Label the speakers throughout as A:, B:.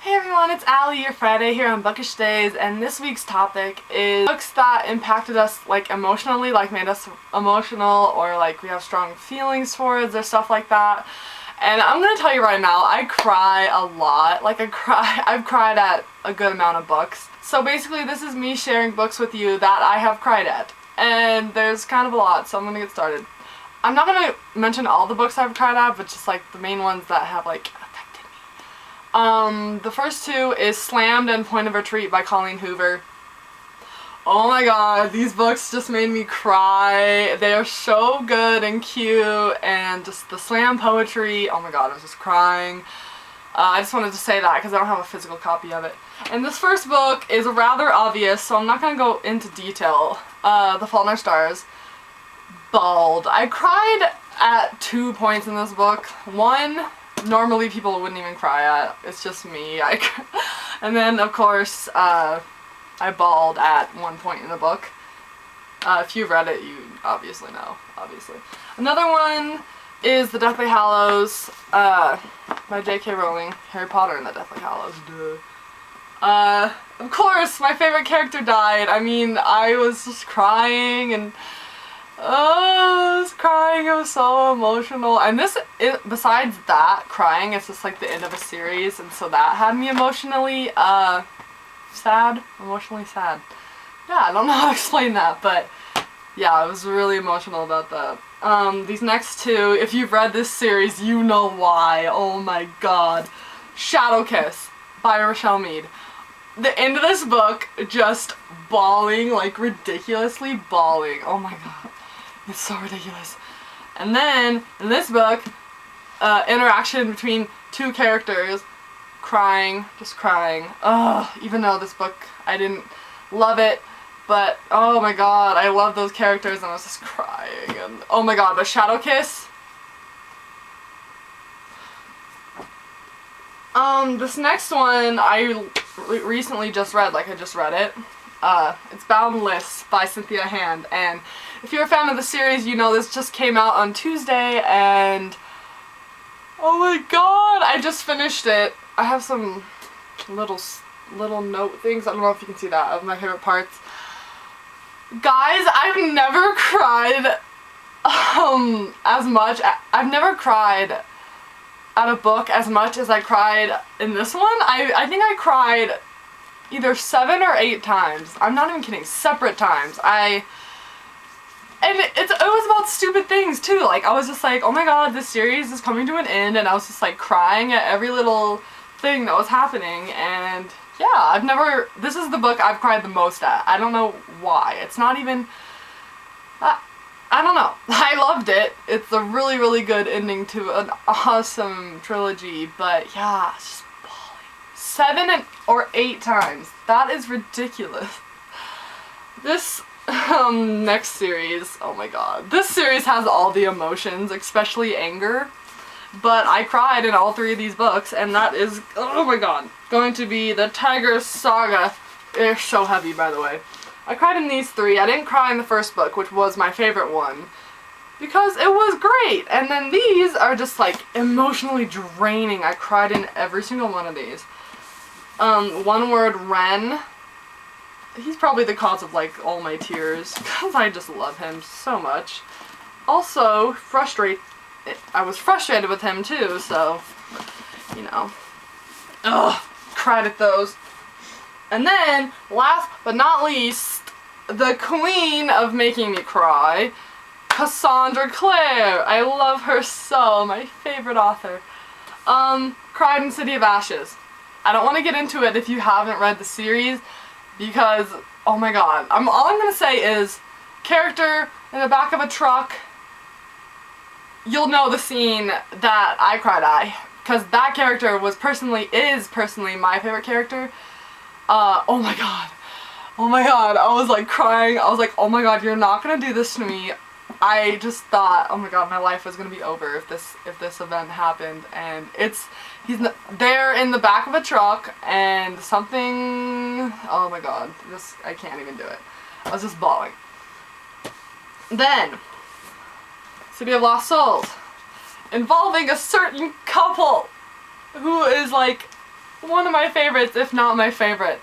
A: Hey everyone, it's Allie, your Friday here on Bookish Days, and this week's topic is books that impacted us like emotionally, like made us emotional, or like we have strong feelings towards, or stuff like that. And I'm gonna tell you right now, I cry a lot. I've cried at a good amount of books. So basically this is me sharing books with you that I have cried at. And there's kind of a lot, so I'm gonna get started. I'm not gonna mention all the books I've cried at, but just like the main ones that have like affected me. The first two is Slammed and Point of Retreat by Colleen Hoover. Oh my god, these books just made me cry. They are so good and cute, and just the slam poetry, oh my god, I was just crying. I just wanted to say that because I don't have a physical copy of it. And this first book is rather obvious, so I'm not going to go into detail. The Fault in Our Stars. Bawled. I cried at 2 points in this book. One, normally people wouldn't even cry at. It's just me. And then, of course, I bawled at one point in the book. If you've read it, you obviously know, obviously. Another one is The Deathly Hallows, by J.K. Rowling. Harry Potter and the Deathly Hallows, duh. Of course, my favorite character died. I mean, I was just crying, and I was crying. It was so emotional. And besides that, crying, it's just like the end of a series, and so that had me emotionally, sad. Emotionally sad. Yeah, I don't know how to explain that, but yeah, I was really emotional about that. These next two, if you've read this series, you know why. Oh my god. Shadow Kiss by Rochelle Mead. The end of this book, just bawling, like ridiculously bawling. Oh my god. It's so ridiculous. And then, in this book, interaction between two characters, crying, just crying. Ugh, even though this book, I didn't love it, but oh my god, I love those characters, and I was just crying, and oh my god, but Shadow Kiss. This next one I recently just read, like I just read it. It's Boundless by Cynthia Hand, and if you're a fan of the series, you know this just came out on Tuesday, and oh my god, I just finished it. I have some little note things, I don't know if you can see that, of my favorite parts. Guys, I've never cried as much. I've never cried at a book as much as I cried in this one. I think I cried either 7 or 8 times. I'm not even kidding. Separate times. And it was about stupid things too. Like, I was just like, oh my god, this series is coming to an end, and I was just like crying at every little thing that was happening. And yeah, this is the book I've cried the most at. I don't know why. It's not even, I don't know. I loved it. It's a really, really good ending to an awesome trilogy, but yeah, it's just bawling. 7 or 8 times. That is ridiculous. This next series, oh my god. This series has all the emotions, especially anger, but I cried in all 3 of these books, and that is, oh my god, going to be the Tiger Saga. They're so heavy, by the way. I cried in these 3. I didn't cry in the first book, which was my favorite one, because it was great. And then these are just like emotionally draining. I cried in every single one of these. One Word Ren. He's probably the cause of like all my tears, because I just love him so much. Also, I was frustrated with him too, so, you know. Ugh, cried at those. And then, last but not least, the queen of making me cry, Cassandra Clare. I love her so, my favorite author. Cried in City of Ashes. I don't want to get into it if you haven't read the series, because, oh my god. All I'm going to say is, character in the back of a truck, you'll know the scene that I cried at, because that character is personally my favorite character. Oh my god. Oh my god. I was like crying. I was like, oh my god, you're not gonna do this to me. I just thought, oh my god, my life was gonna be over if this event happened. And he's there in the back of a truck, and something, oh my god, I can't even do it. I was just bawling. Then, City of Lost Souls, involving a certain couple who is like one of my favorites, if not my favorite.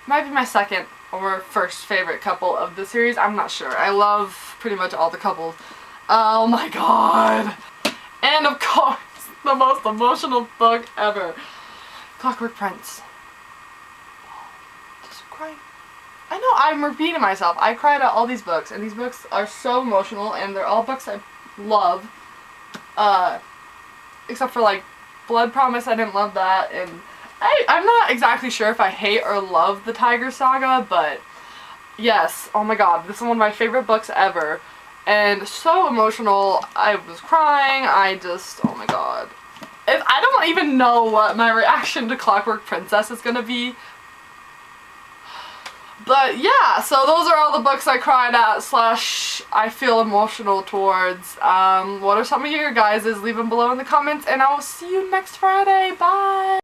A: Might be my second or first favorite couple of the series. I'm not sure. I love pretty much all the couples. Oh my god. And of course, the most emotional book ever. Clockwork Prince. Just crying. I know I'm repeating myself. I cried at all these books, and these books are so emotional, and they're all books I love. Except for like Blood Promise, I didn't love that, and I'm not exactly sure if I hate or love the Tiger Saga, but yes, oh my god, this is one of my favorite books ever, and so emotional. I was crying. Oh my god. I don't even know what my reaction to Clockwork Princess is gonna be. But yeah, so those are all the books I cried at / I feel emotional towards. What are some of your guys's? Leave them below in the comments, and I will see you next Friday. Bye!